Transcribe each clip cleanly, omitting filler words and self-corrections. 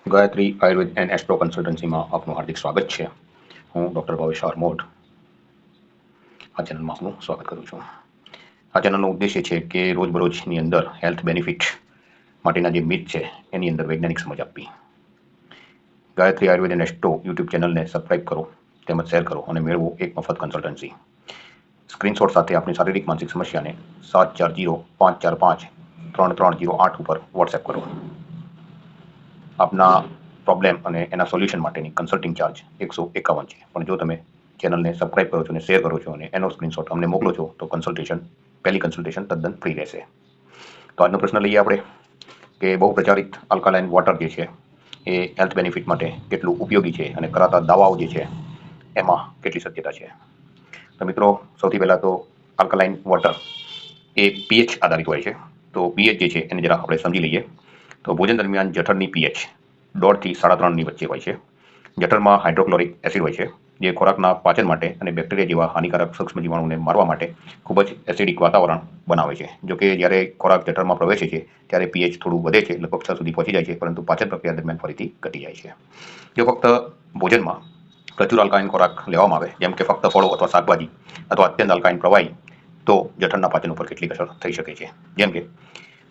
Gayatri Ayurveda and astro કન્સલ્ટન્સીમાં આપનું હાર્દિક સ્વાગત છે. હું ડૉક્ટર ભાવેશ આરમોડ આ ચેનલમાં આપનું સ્વાગત કરું છું. આ ચેનલનો ઉદ્દેશ્ય છે કે રોજબરોજની અંદર હેલ્થ બેનિફિટ માટેના જે મિથ છે એની અંદર વૈજ્ઞાનિક સમજ આપવી. Gayatri Ayurveda and astro YouTube ચેનલને સબસ્ક્રાઇબ કરો તેમજ શેર કરો અને મેળવો એક મફત કન્સલ્ટન્સી. સ્ક્રીનશોટ સાથે આપણી શારીરિક માનસિક સમસ્યાને 7405453308 ઉપર વોટ્સએપ કરો. આપના પ્રોબ્લેમ અને એના સોલ્યુશન માટેની કન્સલ્ટિંગ ચાર્જ 151 છે. પણ જો તમે ચેનલને સબસ્ક્રાઇબ કરો છો અને શેર કરો છો અને એનો સ્ક્રીનશોટ અમને મોકલો છો તો પહેલી કન્સલ્ટેશન તદ્દન ફ્રી રહેશે. તો આજનો પ્રશ્ન લઈએ આપણે કે બહુ પ્રચારિત આલ્કાલાઇન વોટર જે છે એ હેલ્થ બેનિફિટ માટે કેટલું ઉપયોગી છે અને કરાતા દાવાઓ જે છે એમાં કેટલી સત્યતા છે. તો મિત્રો, સૌથી પહેલાં તો આલ્કાલાઇન વોટર એ પીએચ આધારિત હોય છે. તો પીએચ જે છે એને જરા આપણે સમજી લઈએ. તો ભોજન દરમિયાન જઠરની પીએચ 1.5 થી 3.5 ની વચ્ચે હોય છે. જઠરમાં હાઇડ્રોક્લોરિક એસિડ હોય છે જે ખોરાકના પાચન માટે અને બેક્ટેરિયા જેવા હાનિકારક સૂક્ષ્મ જીવાણુને મારવા માટે ખૂબ જ એસિડિક વાતાવરણ બનાવે છે. જો કે જ્યારે ખોરાક જઠરમાં પ્રવેશે છે ત્યારે પીએચ થોડું વધે છે, લગભગ 6 સુધી પહોંચી જાય છે, પરંતુ પાચન પ્રક્રિયા દરમિયાન ફરીથી ઘટી જાય છે. જો ફક્ત ભોજનમાં પ્રચુર આલ્કાલાઇન ખોરાક લેવામાં આવે, જેમ કે ફક્ત ફળો અથવા શાકભાજી અથવા અત્યંત આલ્કાલાઇન પ્રવાહી, તો જઠરના પાચન ઉપર કેટલીક અસર થઈ શકે છે. જેમ કે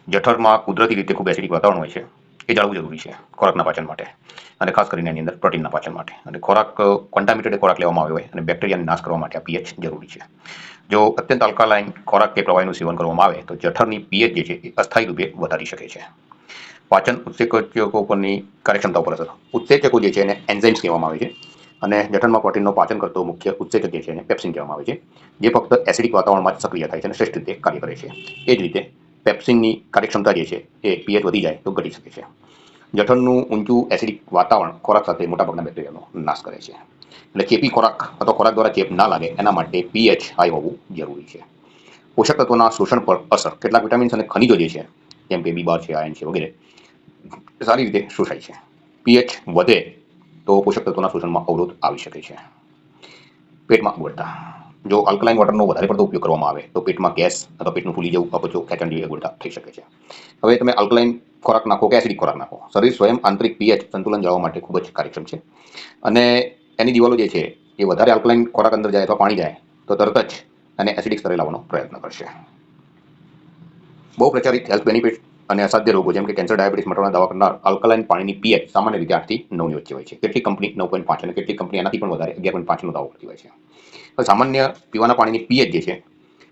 જઠરમાં કુદરતી રીતે ખૂબ એસિડિક વાતાવરણ હોય છે, એ જાળવવું જરૂરી છે ખોરાકના પાચન માટે, અને ખાસ કરીને એની અંદર પ્રોટીનના પાચન માટે. અને કોન્ટામિનેટેડ ખોરાક લેવામાં આવ્યો હોય અને બેક્ટેરિયાને નાશ કરવા માટે આ પીએચ જરૂરી છે. જો અત્યંત આલ્કાલાઇન ખોરાક કે પ્રવાહીનું સેવન કરવામાં આવે તો જઠરની પીએચ જે છે એ અસ્થાયી રૂપે વધારી શકે છે. પાચન ઉત્સેચકો પરની કાર્યક્ષમતા ઉપર અસર. ઉત્સેચકો જે છે એને એન્ઝાઇમ્સ કહેવામાં આવે છે અને જઠરમાં પ્રોટીનનો પાચન કરતો મુખ્ય ઉત્સેચક જે છે એને પેપ્સિન કહેવામાં આવે છે, જે ફક્ત એસિડિક વાતાવરણમાં જ સક્રિય થાય છે અને શ્રેષ્ઠ રીતે કાર્ય કરે છે. એ જ રીતે પેપ્સિનની કાર્યક્ષમતા જે છે એ પીએચ વધી જાય તો ઘટી શકે છે. જઠરનું ઊંચું એસિડિક વાતાવરણ ખોરાક સાથે મોટાભાગના બેક્ટેરિયાનો નાશ કરે છે. એટલે ચેપી ખોરાક અથવા ખોરાક દ્વારા ચેપ ના લાગે એના માટે પીએચ હાઈ હોવું જરૂરી છે. પોષક તત્વોના શોષણ પર અસર. કેટલાક વિટામિન્સ અને ખનિજો જે છે, જેમ કે બી12 છે, આયર્ન છે વગેરે, સારી રીતે શોષાય છે. પીએચ વધે તો પોષક તત્વોના શોષણમાં અવરોધ આવી શકે છે. પેટમાં અગવડતા. જો આલ્કલાઇન વોટરનો વધારે પડતો ઉપયોગ કરવામાં આવે તો પેટમાં ગેસ અથવા પેટનું ફૂલી જવું, અપચો, ખેંચાણ જેવી અગવડતા થઈ શકે છે. હવે તમે આલ્કલાઇન ખોરાક નાખો કે એસિડિક ખોરાક નાખો, શરીર સ્વયં આંતરિક પીએચ સંતુલન જાળવવા માટે ખૂબ જ કાર્યક્ષમ છે. અને એની દિવાલો જે છે એ વધારે આલ્કલાઇન ખોરાક અંદર જાય અથવા પાણી જાય તો તરત જ એને એસિડિક સ્તરે લાવવાનો પ્રયત્ન કરશે. બહુ પ્રચારિત હેલ્થ બેનિફિટ અને અસાધ્ય રોગો જેમ કે કેન્સર, ડાયાબિટીસ મટાડવાના દાવા કરનાર આલ્કલાઇન પાણીની પીએચ સામાન્ય રીતે 8 થી 9 ની વચ્ચે હોય છે. કેટલીક કંપની 9.5 અને કેટલીક કંપની એનાથી પણ વધારે 11.5 નો દાવો કરતી હોય છે. સામાન્ય પીવાના પાણીની પીએચ જે છે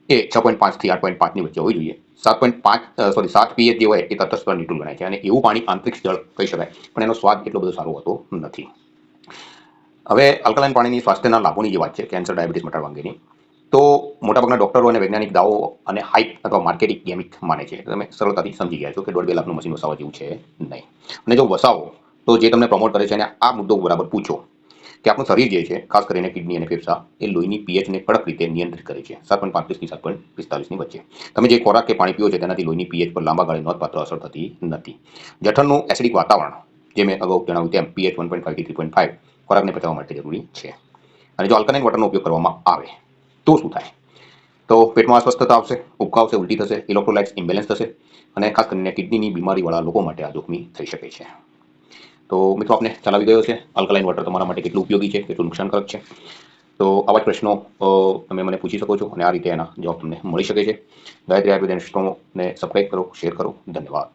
એ 6.5 થી 8.5 ની વચ્ચે હોવી જોઈએ. 7 પીએચ જે હોય એ તટસ્થ ન્યુટ્રલ ગણાય છે અને એવું પાણી આંતરિક જળ કહી શકાય, પણ એનો સ્વાદ એટલો બધો સારો હોતો નથી. હવે આલ્કલાઇન પાણીની સ્વાસ્થ્યના લાભોની જે વાત છે, કેન્સર, ડાયાબિટીસ મટાડવા અંગેની, તો મોટાભાગના ડોક્ટરો અને વૈજ્ઞાનિક દાવો અને હાઇપ અથવા માર્કેટિંગ ગેમિક માને છે. તમે સરળતાથી સમજી ગયા છો કે 1.5-2 લાખનું મશીન વસાવવા જેવું છે નહીં. અને જો વસાવો તો જે તમને પ્રમોટ કરે છે અને આ મુદ્દો બરાબર પૂછો કે આપણું શરીર જે છે, ખાસ કરીને કિડની અને ફેફસા, એ લોહીની પીએચને કડક રીતે નિયંત્રિત કરે છે 7.35 થી 7.45 ની વચ્ચે. તમે જે ખોરાક કે પાણી પીઓ છો તેનાથી લોહીની પીએચ પર લાંબા ગાળે નોંધપાત્ર અસર થતી નથી. જઠરનું એસિડિક વાતાવરણ, જે મેં અગાઉ જણાવ્યું તેમ, પીએચ 1.5 થી 3.5 ખોરાકને પચાવવા માટે જરૂરી છે. અને જો આલ્કલાઇન વોટરનો ઉપયોગ કરવામાં આવે તો શું થાય? તો પેટમાં અસ્વસ્થતા આવશે, ઉબકા આવશે, ઉલટી થશે, ઇલેક્ટ્રોલાઇટ્સ ઇમ્બેલેન્સ થશે અને ખાસ કરીને કિડનીની બીમારીવાળા લોકો માટે આ જોખમી થઈ શકે છે. તો મિત્રો, આપને ખ્યાલ આવી ગયો છે આલ્કલાઇન વોટર તમારા માટે કેટલું ઉપયોગી છે, કેટલું નુકસાનકારક છે. તો આવા જ પ્રશ્નો તમે મને પૂછી શકો છો અને આ રીતે એના જવાબ તમને મળી શકે છે. ગાયત્રી આયુર્વેદ એન્ડ એસ્ટ્રોને સબસ્ક્રાઇબ કરો, શેર કરો. ધન્યવાદ.